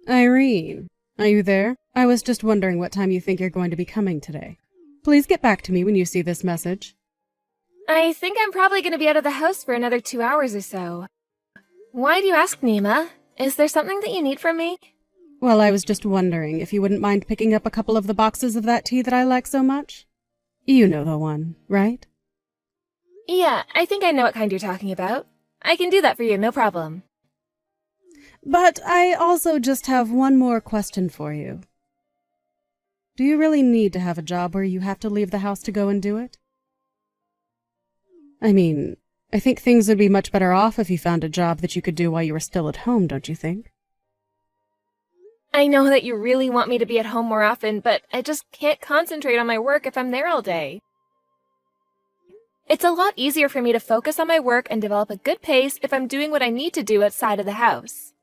Irene, are you there? I was just wondering what time you think you're going to be coming today. Please get back to me when you see this message. I think I'm probably going to be out of the house for another 2 hours or so. Why do you ask, Nima? Is there something that you need from me? Well, I was just wondering if you wouldn't mind picking up a couple of the boxes of that tea that I like so much. You know the one, right? Yeah, I think I know what kind you're talking about. I can do that for you, no problem. But I also just have one more question for you. Do you really need to have a job where you have to leave the house to go and do it? I mean, I think things would be much better off if you found a job that you could do while you were still at home, don't you think? I know that you really want me to be at home more often, but I just can't concentrate on my work if I'm there all day. It's a lot easier for me to focus on my work and develop a good pace if I'm doing what I need to do outside of the house.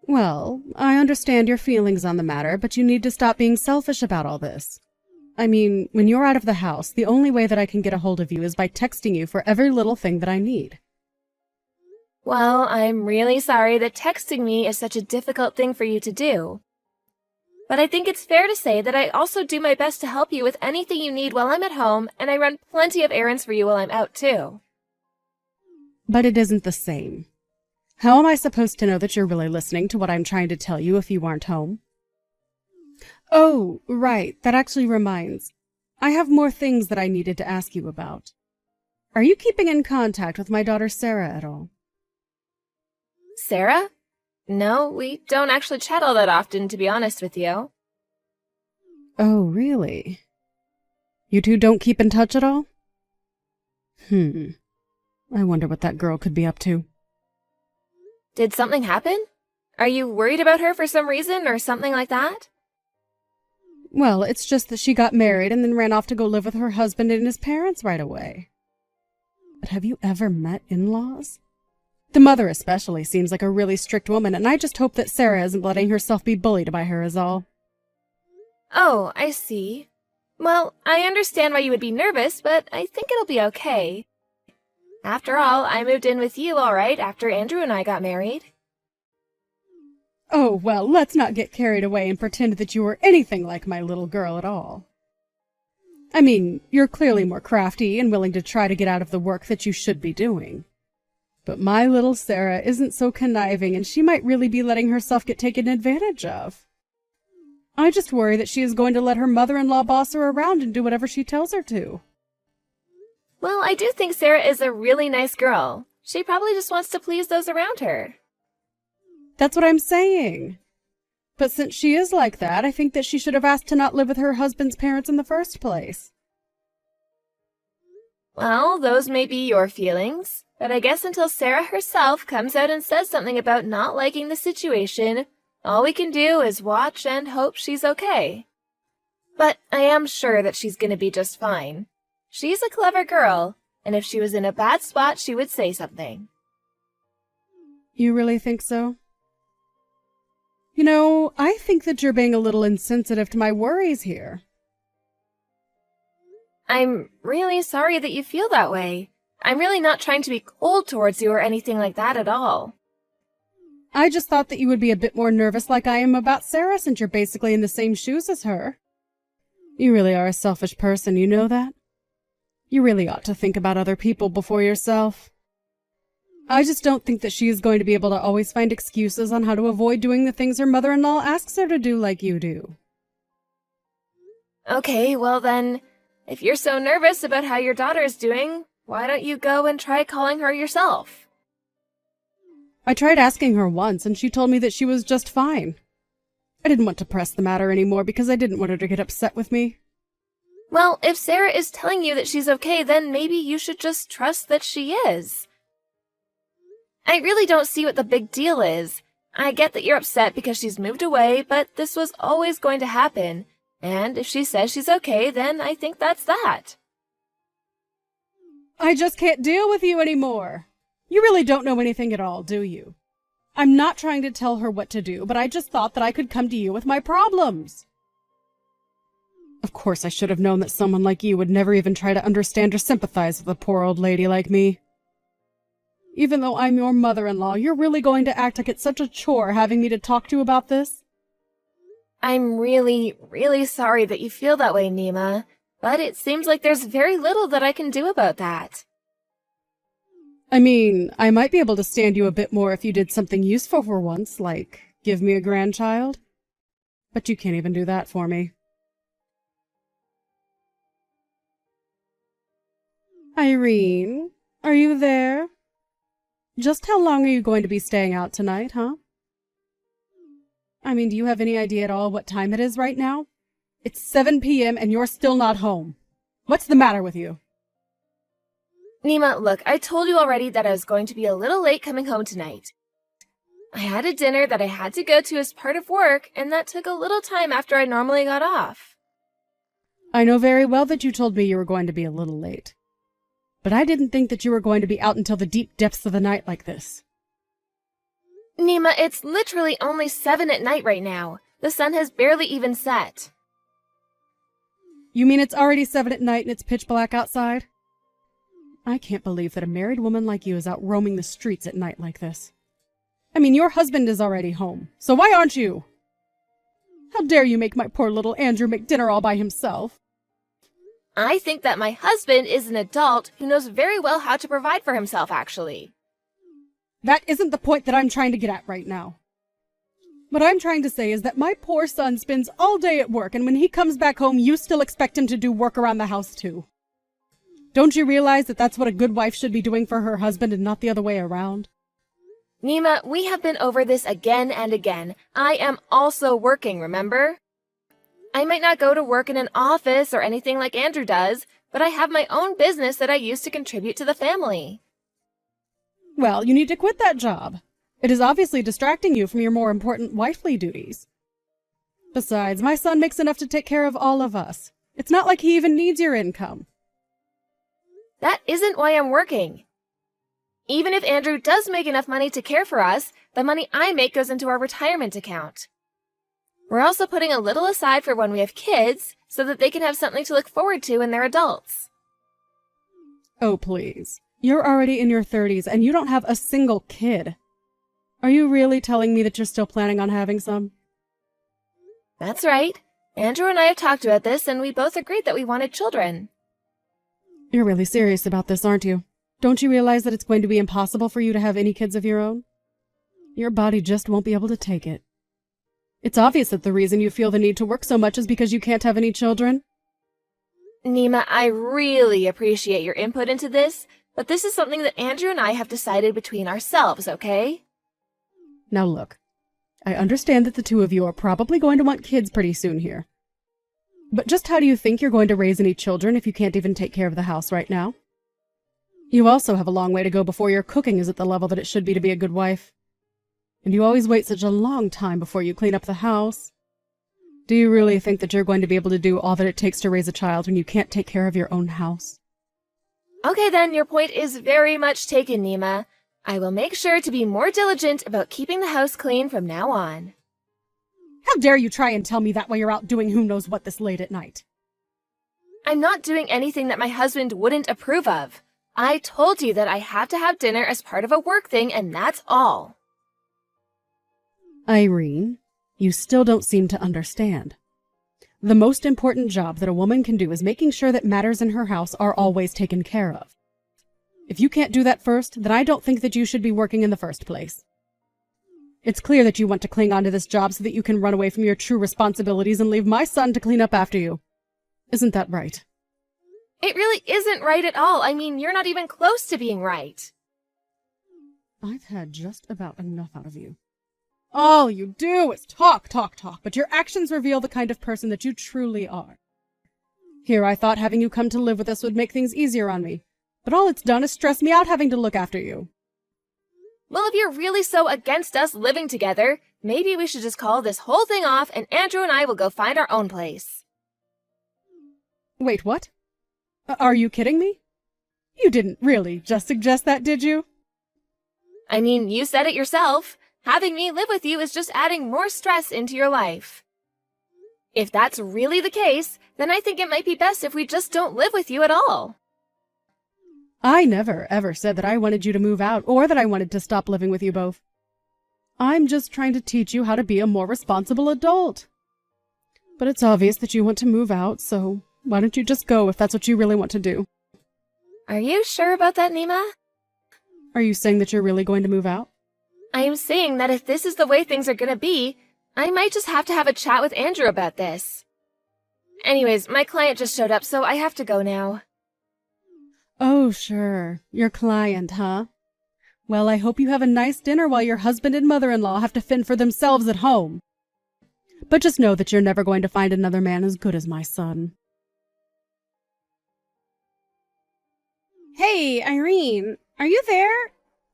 Well, I understand your feelings on the matter, but you need to stop being selfish about all this. I mean, when you're out of the house, the only way that I can get a hold of you is by texting you for every little thing that I need. Well, I'm really sorry that texting me is such a difficult thing for you to do. But I think it's fair to say that I also do my best to help you with anything you need while I'm at home, and I run plenty of errands for you while I'm out too. But it isn't the same. How am I supposed to know that you're really listening to what I'm trying to tell you if you aren't home? Oh, right, that actually reminds. I have more things that I needed to ask you about. Are you keeping in contact with my daughter Sarah at all? Sarah? No, we don't actually chat all that often, to be honest with you. Oh, really? You two don't keep in touch at all? I wonder what that girl could be up to. Did something happen? Are you worried about her for some reason or something like that? Well, it's just that she got married and then ran off to go live with her husband and his parents right away. But have you ever met in-laws? The mother especially seems like a really strict woman, and I just hope that Sarah isn't letting herself be bullied by her is all. Oh, I see. Well, I understand why you would be nervous, but I think it'll be okay. After all, I moved in with you, all right, after Andrew and I got married. Oh, well, let's not get carried away and pretend that you were anything like my little girl at all. I mean, you're clearly more crafty and willing to try to get out of the work that you should be doing. But my little Sarah isn't so conniving, and she might really be letting herself get taken advantage of. I just worry that she is going to let her mother-in-law boss her around and do whatever she tells her to. Well, I do think Sarah is a really nice girl. She probably just wants to please those around her. That's what I'm saying. But since she is like that, I think that she should have asked to not live with her husband's parents in the first place. Well, those may be your feelings, but I guess until Sarah herself comes out and says something about not liking the situation, all we can do is watch and hope she's okay. But I am sure that she's going to be just fine. She's a clever girl, and if she was in a bad spot, she would say something. You really think so? You know, I think that you're being a little insensitive to my worries here. I'm really sorry that you feel that way. I'm really not trying to be cold towards you or anything like that at all. I just thought that you would be a bit more nervous like I am about Sarah since you're basically in the same shoes as her. You really are a selfish person, you know that? You really ought to think about other people before yourself. I just don't think that she is going to be able to always find excuses on how to avoid doing the things her mother-in-law asks her to do like you do. Okay, well then, if you're so nervous about how your daughter is doing, why don't you go and try calling her yourself? I tried asking her once, and she told me that she was just fine. I didn't want to press the matter anymore because I didn't want her to get upset with me. Well, if Sarah is telling you that she's okay, then maybe you should just trust that she is. I really don't see what the big deal is. I get that you're upset because she's moved away, but this was always going to happen. And if she says she's okay, then I think that's that. I just can't deal with you anymore. You really don't know anything at all, do you? I'm not trying to tell her what to do, but I just thought that I could come to you with my problems. Of course, I should have known that someone like you would never even try to understand or sympathize with a poor old lady like me. Even though I'm your mother-in-law, you're really going to act like it's such a chore having me to talk to you about this? I'm really, really sorry that you feel that way, Nima, but it seems like there's very little that I can do about that. I mean, I might be able to stand you a bit more if you did something useful for once, like give me a grandchild. But you can't even do that for me. Irene, are you there? Just how long are you going to be staying out tonight, huh? I mean, do you have any idea at all what time it is right now? It's 7 p.m. and you're still not home. What's the matter with you? Nima, look, I told you already that I was going to be a little late coming home tonight. I had a dinner that I had to go to as part of work, and that took a little time after I normally got off. I know very well that you told me you were going to be a little late. But I didn't think that you were going to be out until the deep depths of the night like this. Nima, it's literally only 7 at night right now. The sun has barely even set. You mean it's already 7 at night and it's pitch black outside? I can't believe that a married woman like you is out roaming the streets at night like this. I mean, your husband is already home, so why aren't you? How dare you make my poor little Andrew make dinner all by himself? I think that my husband is an adult who knows very well how to provide for himself, actually. That isn't the point that I'm trying to get at right now. What I'm trying to say is that my poor son spends all day at work, and when he comes back home, you still expect him to do work around the house too. Don't you realize that that's what a good wife should be doing for her husband and not the other way around? Nima, we have been over this again and again. I am also working, remember? I might not go to work in an office or anything like Andrew does, but I have my own business that I use to contribute to the family. Well, you need to quit that job. It is obviously distracting you from your more important wifely duties. Besides, my son makes enough to take care of all of us. It's not like he even needs your income. That isn't why I'm working. Even if Andrew does make enough money to care for us, the money I make goes into our retirement account. We're also putting a little aside for when we have kids, so that they can have something to look forward to when they're adults. Oh, please. You're already in your 30s and you don't have a single kid. Are you really telling me that you're still planning on having some? That's right. Andrew and I have talked about this, and we both agreed that we wanted children. You're really serious about this, aren't you? Don't you realize that it's going to be impossible for you to have any kids of your own? Your body just won't be able to take it. It's obvious that the reason you feel the need to work so much is because you can't have any children. Nima, I really appreciate your input into this, but this is something that Andrew and I have decided between ourselves, okay? Now look, I understand that the two of you are probably going to want kids pretty soon here. But just how do you think you're going to raise any children if you can't even take care of the house right now? You also have a long way to go before your cooking is at the level that it should be to be a good wife. And you always wait such a long time before you clean up the house. Do you really think that you're going to be able to do all that it takes to raise a child when you can't take care of your own house? Okay then, your point is very much taken, Nima. I will make sure to be more diligent about keeping the house clean from now on. How dare you try and tell me that while you're out doing who knows what this late at night? I'm not doing anything that my husband wouldn't approve of. I told you that I have to have dinner as part of a work thing, and that's all. Irene, you still don't seem to understand. The most important job that a woman can do is making sure that matters in her house are always taken care of. If you can't do that first, then I don't think that you should be working in the first place. It's clear that you want to cling on to this job so that you can run away from your true responsibilities and leave my son to clean up after you. Isn't that right? It really isn't right at all. I mean, you're not even close to being right. I've had just about enough out of you. All you do is talk, talk, talk, but your actions reveal the kind of person that you truly are. Here I thought having you come to live with us would make things easier on me, but all it's done is stress me out having to look after you. Well, if you're really so against us living together, maybe we should just call this whole thing off and Andrew and I will go find our own place. Wait, what? Are you kidding me? You didn't really just suggest that, did you? I mean, you said it yourself. Having me live with you is just adding more stress into your life. If that's really the case, then I think it might be best if we just don't live with you at all. I never, ever said that I wanted you to move out or that I wanted to stop living with you both. I'm just trying to teach you how to be a more responsible adult. But it's obvious that you want to move out, so why don't you just go if that's what you really want to do? Are you sure about that, Nima? Are you saying that you're really going to move out? I am saying that if this is the way things are gonna be, I might just have to have a chat with Andrew about this. Anyways, my client just showed up, so I have to go now. Oh, sure. Your client, huh? Well, I hope you have a nice dinner while your husband and mother-in-law have to fend for themselves at home. But just know that you're never going to find another man as good as my son. Hey, Irene, are you there?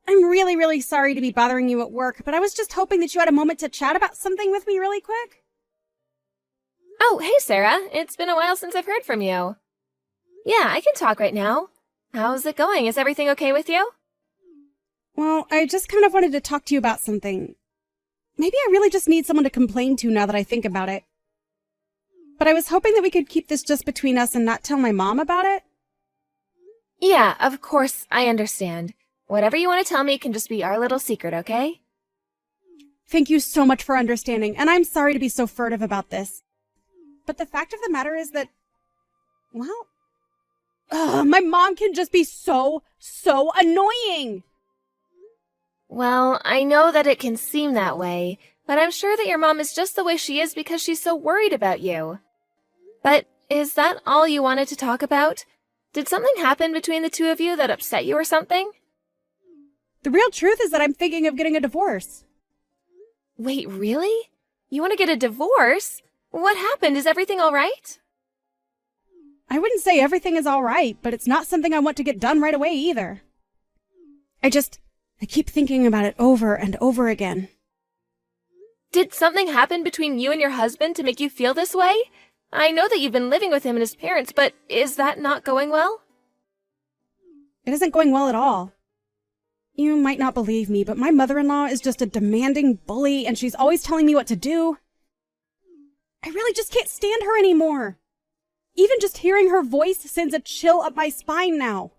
I'm really, really sorry to be bothering you at work, but I was just hoping that you had a moment to chat about something with me really quick. Oh, hey Sarah, it's been a while since I've heard from you. Yeah, I can talk right now. How's it going? Is everything okay with you? Well, I just kind of wanted to talk to you about something. Maybe I really just need someone to complain to now that I think about it. But I was hoping that we could keep this just between us and not tell my mom about it. Yeah, of course, I understand. Whatever you want to tell me can just be our little secret, okay? Thank you so much for understanding, and I'm sorry to be so furtive about this. But the fact of the matter is that, well, my mom can just be so annoying. Well, I know that it can seem that way, but I'm sure that your mom is just the way she is because she's so worried about you. But is that all you wanted to talk about? Did something happen between the two of you that upset you or something? The real truth is that I'm thinking of getting a divorce. Wait, really? You want to get a divorce? What happened? Is everything all right? I wouldn't say everything is all right, but it's not something I want to get done right away either. I keep thinking about it over and over again. Did something happen between you and your husband to make you feel this way? I know that you've been living with him and his parents, but is that not going well? It isn't going well at all. You might not believe me, but my mother-in-law is just a demanding bully, and she's always telling me what to do. I really just can't stand her anymore. Even just hearing her voice sends a chill up my spine now.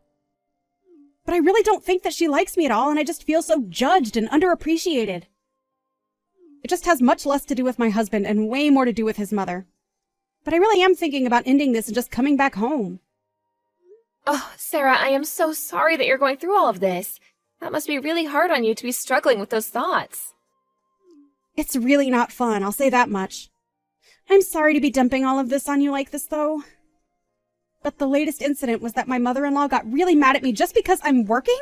But I really don't think that she likes me at all, and I just feel so judged and underappreciated. It just has much less to do with my husband and way more to do with his mother. But I really am thinking about ending this and just coming back home. Oh, Sarah, I am so sorry that you're going through all of this. That must be really hard on you to be struggling with those thoughts. It's really not fun, I'll say that much. I'm sorry to be dumping all of this on you like this, though. But the latest incident was that my mother-in-law got really mad at me just because I'm working?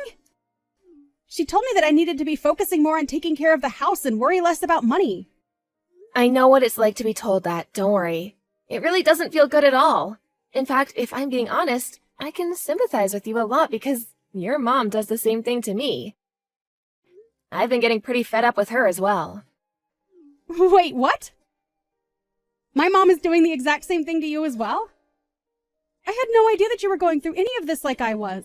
She told me that I needed to be focusing more on taking care of the house and worry less about money. I know what it's like to be told that, don't worry. It really doesn't feel good at all. In fact, if I'm being honest, I can sympathize with you a lot because your mom does the same thing to me. I've been getting pretty fed up with her as well. Wait, what? My mom is doing the exact same thing to you as well? I had no idea that you were going through any of this like I was.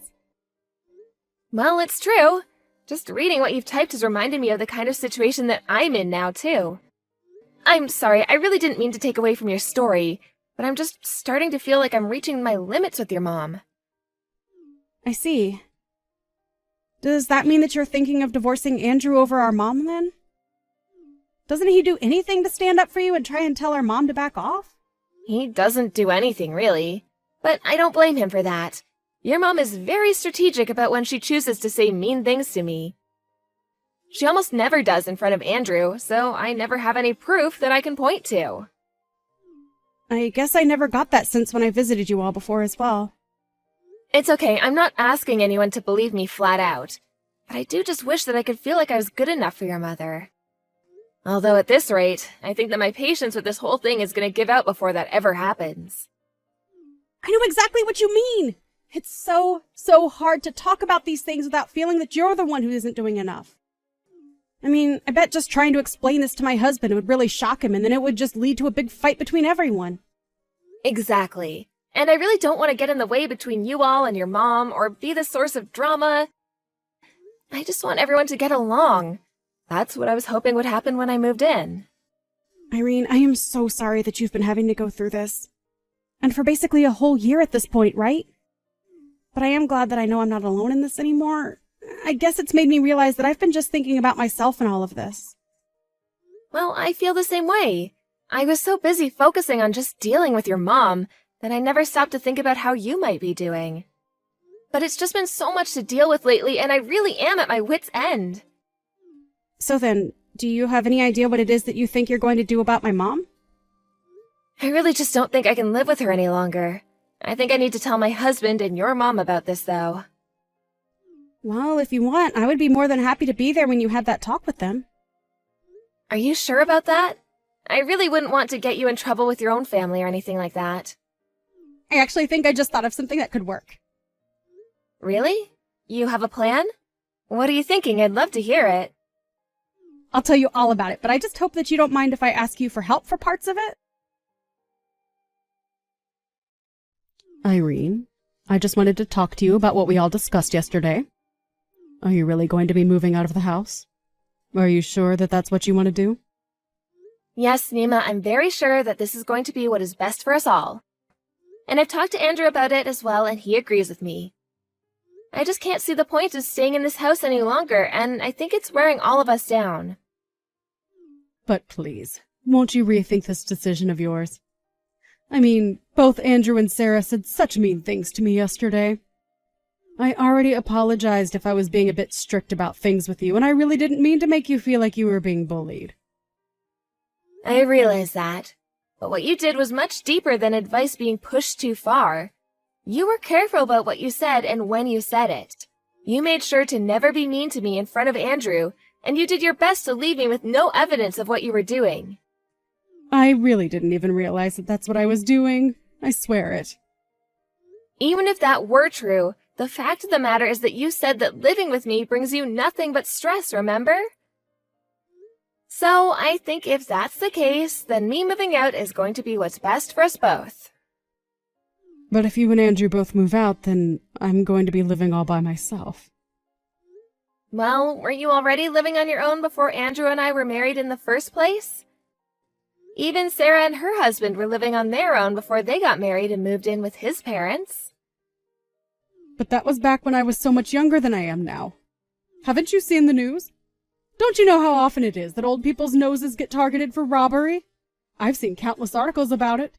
Well, it's true. Just reading what you've typed has reminded me of the kind of situation that I'm in now, too. I'm sorry, I really didn't mean to take away from your story, but I'm just starting to feel like I'm reaching my limits with your mom. I see. Does that mean that you're thinking of divorcing Andrew over our mom, then? Doesn't he do anything to stand up for you and try and tell our mom to back off? He doesn't do anything, really. But I don't blame him for that. Your mom is very strategic about when she chooses to say mean things to me. She almost never does in front of Andrew, so I never have any proof that I can point to. I guess I never got that sense when I visited you all before as well. It's okay, I'm not asking anyone to believe me flat out. But I do just wish that I could feel like I was good enough for your mother. Although at this rate, I think that my patience with this whole thing is going to give out before that ever happens. I know exactly what you mean! It's so hard to talk about these things without feeling that you're the one who isn't doing enough. I mean, I bet just trying to explain this to my husband would really shock him, and then it would just lead to a big fight between everyone. Exactly. And I really don't want to get in the way between you all and your mom, or be the source of drama. I just want everyone to get along. That's what I was hoping would happen when I moved in. Irene, I am so sorry that you've been having to go through this. And for basically a whole year at this point, right? But I am glad that I know I'm not alone in this anymore. I guess it's made me realize that I've been just thinking about myself in all of this. Well, I feel the same way. I was so busy focusing on just dealing with your mom that I never stopped to think about how you might be doing. But it's just been so much to deal with lately, and I really am at my wit's end. So then, do you have any idea what it is that you think you're going to do about my mom? I really just don't think I can live with her any longer. I think I need to tell my husband and your mom about this, though. Well, if you want, I would be more than happy to be there when you had that talk with them. Are you sure about that? I really wouldn't want to get you in trouble with your own family or anything like that. I actually think I just thought of something that could work. Really? You have a plan? What are you thinking? I'd love to hear it. I'll tell you all about it, but I just hope that you don't mind if I ask you for help for parts of it. Irene, I just wanted to talk to you about what we all discussed yesterday. Are you really going to be moving out of the house? Are you sure that that's what you want to do? Yes, Nima, I'm very sure that this is going to be what is best for us all. And I've talked to Andrew about it as well, and he agrees with me. I just can't see the point of staying in this house any longer, and I think it's wearing all of us down. But please, won't you rethink this decision of yours? I mean, both Andrew and Sarah said such mean things to me yesterday. I already apologized if I was being a bit strict about things with you, and I really didn't mean to make you feel like you were being bullied. I realize that, but what you did was much deeper than advice being pushed too far. You were careful about what you said and when you said it. You made sure to never be mean to me in front of Andrew, and you did your best to leave me with no evidence of what you were doing. I really didn't even realize that that's what I was doing. I swear it. Even if that were true, the fact of the matter is that you said that living with me brings you nothing but stress, remember? So I think if that's the case, then me moving out is going to be what's best for us both. But if you and Andrew both move out, then I'm going to be living all by myself. Well, weren't you already living on your own before Andrew and I were married in the first place? Even Sarah and her husband were living on their own before they got married and moved in with his parents. But that was back when I was so much younger than I am now. Haven't you seen the news? Don't you know how often it is that old people's noses get targeted for robbery? I've seen countless articles about it.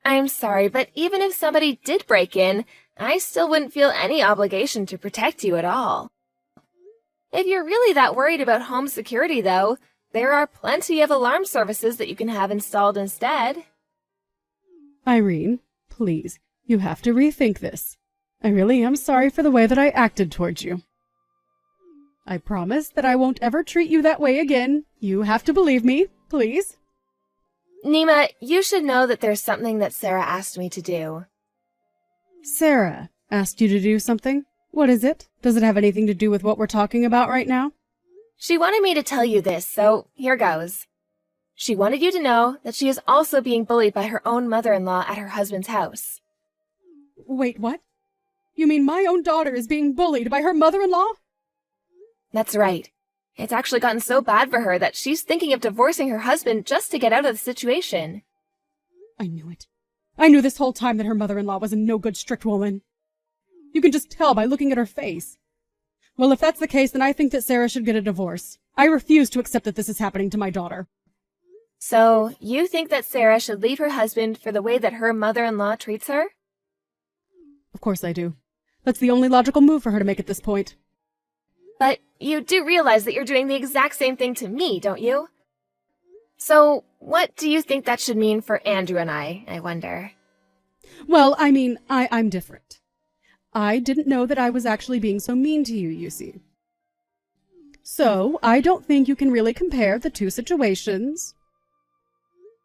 I'm sorry, but even if somebody did break in, I still wouldn't feel any obligation to protect you at all. If you're really that worried about home security, though, there are plenty of alarm services that you can have installed instead. Irene, please, you have to rethink this. I really am sorry for the way that I acted towards you. I promise that I won't ever treat you that way again. You have to believe me, please. Nima, you should know that there's something that Sarah asked me to do. Sarah asked you to do something? What is it? Does it have anything to do with what we're talking about right now? She wanted me to tell you this, so here goes. She wanted you to know that she is also being bullied by her own mother-in-law at her husband's house. Wait, what? You mean my own daughter is being bullied by her mother-in-law? That's right. It's actually gotten so bad for her that she's thinking of divorcing her husband just to get out of the situation. I knew it. I knew this whole time that her mother-in-law was a no-good strict woman. You can just tell by looking at her face. Well, if that's the case, then I think that Sarah should get a divorce. I refuse to accept that this is happening to my daughter. So, you think that Sarah should leave her husband for the way that her mother-in-law treats her? Of course I do. That's the only logical move for her to make at this point. But you do realize that you're doing the exact same thing to me, don't you? So, what do you think that should mean for Andrew and I wonder? Well, I mean, I'm different. I didn't know that I was actually being so mean to you, you see. So, I don't think you can really compare the two situations.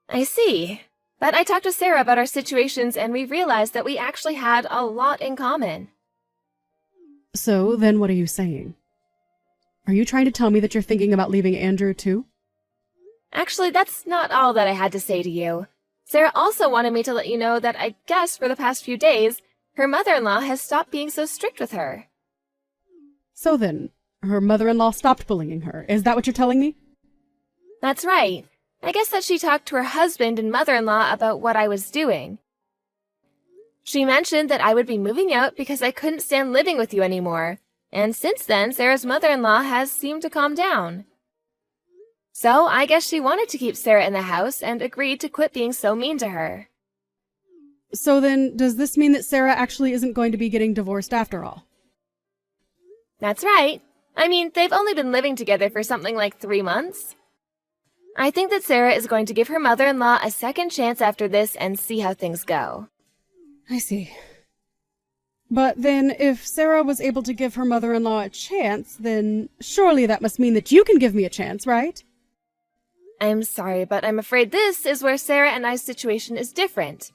I see. But I talked to Sarah about our situations and we realized that we actually had a lot in common. So, then what are you saying? Are you trying to tell me that you're thinking about leaving Andrew too? Actually, that's not all that I had to say to you. Sarah also wanted me to let you know that I guess for the past few days, her mother-in-law has stopped being so strict with her. So then, her mother-in-law stopped bullying her. Is that what you're telling me? That's right. I guess that she talked to her husband and mother-in-law about what I was doing. She mentioned that I would be moving out because I couldn't stand living with you anymore, and since then, Sarah's mother-in-law has seemed to calm down. So I guess she wanted to keep Sarah in the house and agreed to quit being so mean to her. So then, does this mean that Sarah actually isn't going to be getting divorced after all? That's right. I mean, they've only been living together for something like 3 months. I think that Sarah is going to give her mother-in-law a second chance after this and see how things go. I see. But then, if Sarah was able to give her mother-in-law a chance, then surely that must mean that you can give me a chance, right? I'm sorry, but I'm afraid this is where Sarah and I's situation is different.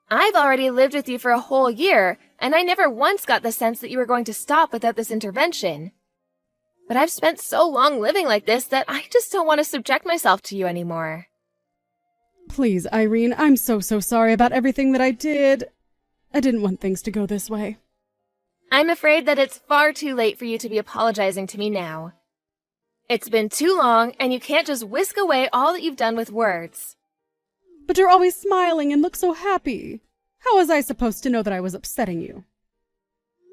I've already lived with you for a whole year, and I never once got the sense that you were going to stop without this intervention. But I've spent so long living like this that I just don't want to subject myself to you anymore. Please, Irene, I'm so sorry about everything that I did. I didn't want things to go this way. I'm afraid that it's far too late for you to be apologizing to me now. It's been too long, and you can't just whisk away all that you've done with words. But you're always smiling and look so happy. How was I supposed to know that I was upsetting you?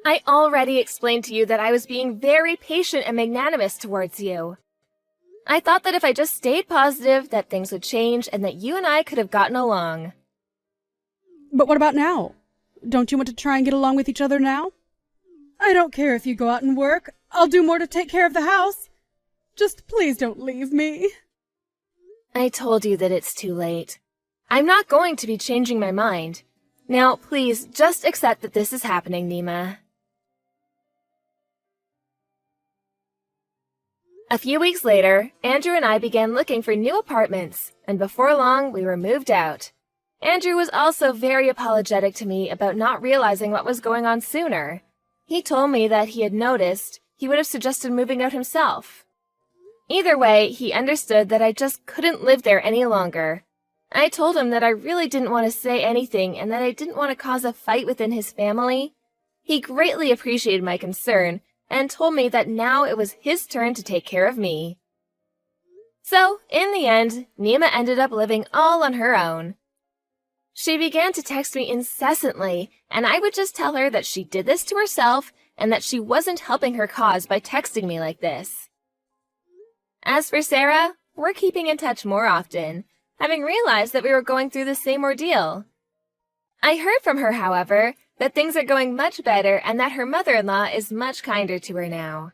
I already explained to you that I was being very patient and magnanimous towards you. I thought that if I just stayed positive, that things would change and that you and I could have gotten along. But what about now? Don't you want to try and get along with each other now? I don't care if you go out and work. I'll do more to take care of the house. Just please don't leave me. I told you that it's too late. I'm not going to be changing my mind. Now, please, just accept that this is happening, Nima. A few weeks later, Andrew and I began looking for new apartments, and before long, we were moved out. Andrew was also very apologetic to me about not realizing what was going on sooner. He told me that he had noticed he would have suggested moving out himself. Either way, he understood that I just couldn't live there any longer. I told him that I really didn't want to say anything and that I didn't want to cause a fight within his family. He greatly appreciated my concern and told me that now it was his turn to take care of me. So, in the end, Nima ended up living all on her own. She began to text me incessantly, and I would just tell her that she did this to herself and that she wasn't helping her cause by texting me like this. As for Sarah, we're keeping in touch more often, having realized that we were going through the same ordeal. I heard from her, however, that things are going much better and that her mother-in-law is much kinder to her now.